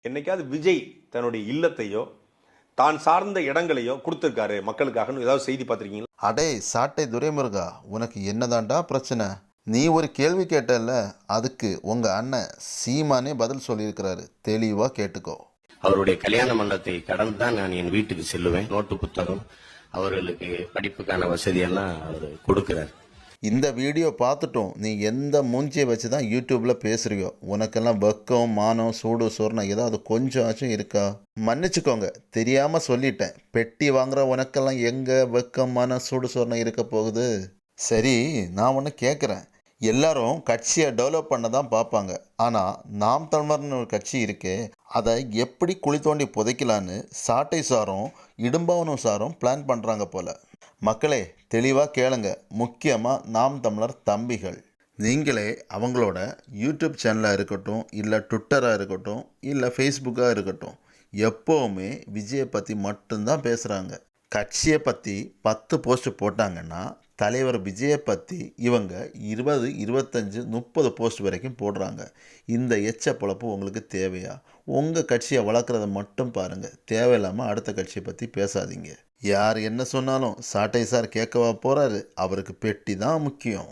என்னைக்காவது விஜய் தன்னுடைய இல்லத்தையோ தான் சார்ந்த இடங்களையோ கொடுத்துருக்காரு மக்களுக்காகன்னு ஏதாவது செய்தி பார்த்துருக்கீங்களா? அடே சாட்டை துரைமுருகா, உனக்கு என்னதாண்டா பிரச்சனை? நீ ஒரு கேள்வி கேட்டல, அதுக்கு உங்கள் அண்ணன் சீமானே பதில் சொல்லியிருக்கிறாரு. தெளிவாக கேட்டுக்கோ. அவருடைய கல்யாண மண்டபத்தை கடந்து தான் நான் என் வீட்டுக்கு செல்லுவேன். நோட்டு புத்தகம், அவர்களுக்கு படிப்புக்கான வசதியெல்லாம் அவர் கொடுக்கிறார். இந்த வீடியோ பார்த்துட்டோம் நீ எந்த மூஞ்சியை வச்சு தான் யூடியூப்பில் பேசுகிறியோ, உனக்கெல்லாம் வெக்கம் மானம் சூடு சொர்ணம் ஏதாவது கொஞ்சம் ஆச்சும் இருக்கா? மன்னிச்சுக்கோங்க, தெரியாமல் சொல்லிட்டேன். பெட்டி வாங்குற உனக்கெல்லாம் எங்கே வெக்கம் மானம் சூடு சொர்ணம் இருக்க போகுது? சரி, நான் ஒன்று கேட்குறேன். எல்லாரும் கட்சியை டெவலப் பண்ண தான் பார்ப்பாங்க. ஆனால் நாம் தமிழர்னு ஒரு கட்சி இருக்கே, அதை எப்படி குழி தோண்டி புதைக்கலான்னு சாட்டை சாரும் இடும்பாவனும் சாரும் பிளான் பண்ணுறாங்க போல். மக்களே தெளிவாக கேளுங்க, முக்கியமாக நாம் தமிழர் தம்பிகள். நீங்களே அவங்களோட யூடியூப் சேனலாக இருக்கட்டும், இல்லை ட்விட்டராக இருக்கட்டும், இல்லை ஃபேஸ்புக்காக இருக்கட்டும், எப்போவுமே விஜயை பற்றி மட்டும்தான் பேசுகிறாங்க. கட்சியை பற்றி 10 போஸ்ட் போட்டாங்கன்னா தலைவர் விஜயை பற்றி இவங்க 20, 25, 30 போஸ்ட் வரைக்கும் போடுறாங்க. இந்த எச்ச பொழப்பு உங்களுக்கு தேவையா? உங்கள் கட்சியை வளர்க்குறத மட்டும் பாருங்கள், தேவையில்லாமல் அடுத்த கட்சியை பற்றி பேசாதீங்க. யார் என்ன சொன்னாலும் சாட்டை சார் கேட்கவா போகிறாரு? அவருக்கு பெட்டி தான் முக்கியம்.